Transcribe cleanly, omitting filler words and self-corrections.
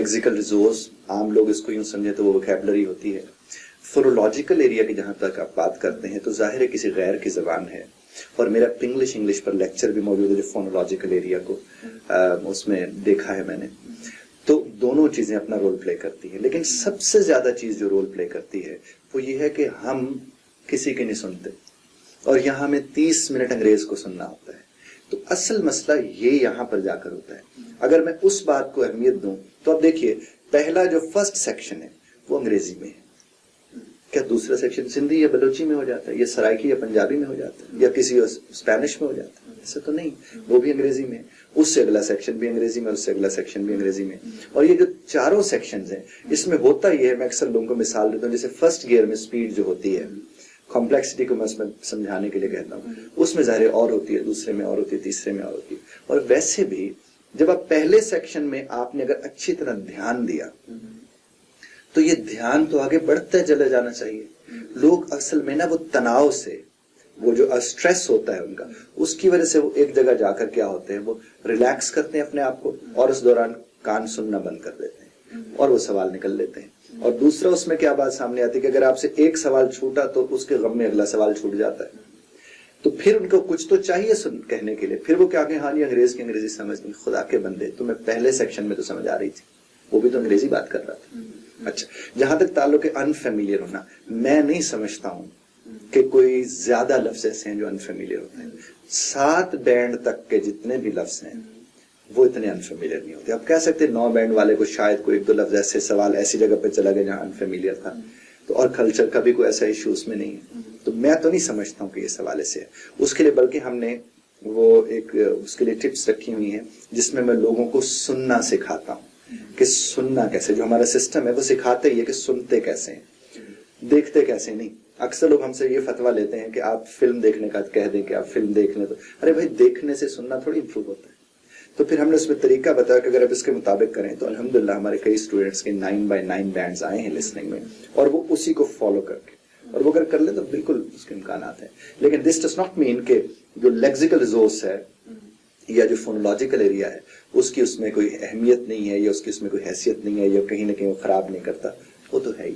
Lexical resource, आम लोग इसको यूं समझे तो वो वोकैबुलरी होती है। फोनोलॉजिकल एरिया की जहां तक आप बात करते हैं तो जाहिर है किसी गैर की जबान है, और मेरा इंग्लिश पर लेक्चर भी मौजूद है जो फोनोलॉजिकल एरिया को उसमें देखा है मैंने। तो दोनों चीजें अपना रोल प्ले करती है, लेकिन सबसे ज्यादा चीज जो रोल प्ले करती है वो ये है कि हम किसी की नहीं सुनते, और यहां हमें 30 मिनट अंग्रेज को सुनना होता है। तो असल मसला ये यहां पर जाकर होता है। अगर मैं उस बात को अहमियत दूं तो अब देखिए, पहला जो फर्स्ट सेक्शन है वो अंग्रेजी में है, क्या दूसरा सेक्शन सिंधी या बलोची में हो जाता है, या सराइकी या पंजाबी में हो जाता है, या किसी स्पेनिश में हो जाता है? ऐसा तो नहीं, वो भी अंग्रेजी में। उससे अगला सेक्शन भी अंग्रेजी में, उससे अगला सेक्शन भी अंग्रेजी में। और ये जो चारों सेक्शंस हैं, इसमें होता ये है, मैं अक्सर लोगों को मिसाल देता हूँ, जैसे फर्स्ट गियर में स्पीड जो होती है, कॉम्प्लेक्सिटी को मैं उसमें समझाने के लिए कहता हूँ, उसमें ज़ाहिर और होती है, दूसरे में और होती है, तीसरे में और होती है। और वैसे भी जब आप पहले सेक्शन में आपने अगर अच्छी तरह ध्यान दिया तो ये ध्यान तो आगे बढ़ता चले जाना चाहिए। लोग असल में ना वो तनाव से, वो जो स्ट्रेस होता है उनका, उसकी वजह से वो एक जगह जाकर क्या होते हैं, वो रिलैक्स करते हैं अपने आप को, और उस दौरान कान सुनना बंद कर देते हैं और वो सवाल निकल लेते हैं। और दूसरा उसमें क्या बात सामने आती है कि अगर आपसे एक सवाल छूटा तो उसके गम में अगला सवाल छूट जाता है। तो फिर उनको कुछ तो चाहिए सुन कहने के लिए, फिर वो क्या कहें, हाँ ये अंग्रेज की अंग्रेजी समझ नहीं, खुदा के बंदे, तुम्हें पहले सेक्शन में तो समझ आ रही थी, वो भी तो अंग्रेजी बात कर रहा था। अच्छा, जहां तक ताल्लुक है अनफेमिलियर होना, मैं नहीं समझता हूं कि कोई ज्यादा लफ्ज ऐसे हैं जो अनफेमिलियर होते हैं। 7 बैंड तक के जितने भी लफ्ज हैं वो इतने अनफेमिलियर नहीं होते। आप कह सकते 9 बैंड वाले को शायद कोई 1-2 लफ्ज ऐसे सवाल ऐसी जगह पे चला गया जहां अनफेमिलियर था, तो और कल्चर का भी कोई ऐसा इशू उसमें नहीं है। तो मैं तो नहीं समझता हूँ कि ये सवाल ऐसे है। उसके लिए बल्कि हमने वो एक उसके लिए टिप्स रखी हुई हैं जिसमें मैं लोगों को सुनना सिखाता हूँ कि सुनना कैसे, जो हमारा सिस्टम है वो सिखाते ही है कि सुनते कैसे हैं, देखते कैसे नहीं। अक्सर लोग हमसे ये फतवा लेते हैं कि आप फिल्म देखने का कह दें कि आप फिल्म देख लें, तो अरे भाई देखने से सुनना थोड़ी इंप्रूव होता है। तो फिर हमने उसमें तरीका बताया कि अगर आप इसके मुताबिक करें तो अल्हम्दुलिल्लाह हमारे कई स्टूडेंट्स के 9x9 बैंड्स आए हैं लिसनिंग में, और वो उसी को फॉलो करके, और वो अगर कर ले तो बिल्कुल उसके इम्कान आते हैं। लेकिन दिस डज नॉट मीन के जो लेक्सिकल रिसोर्स है या जो फोनोलॉजिकल एरिया है उसकी उसमें कोई अहमियत नहीं है, या उसकी उसमें कोई हैसियत नहीं है, या कहीं ना कहीं वो खराब नहीं करता, वो तो है ही।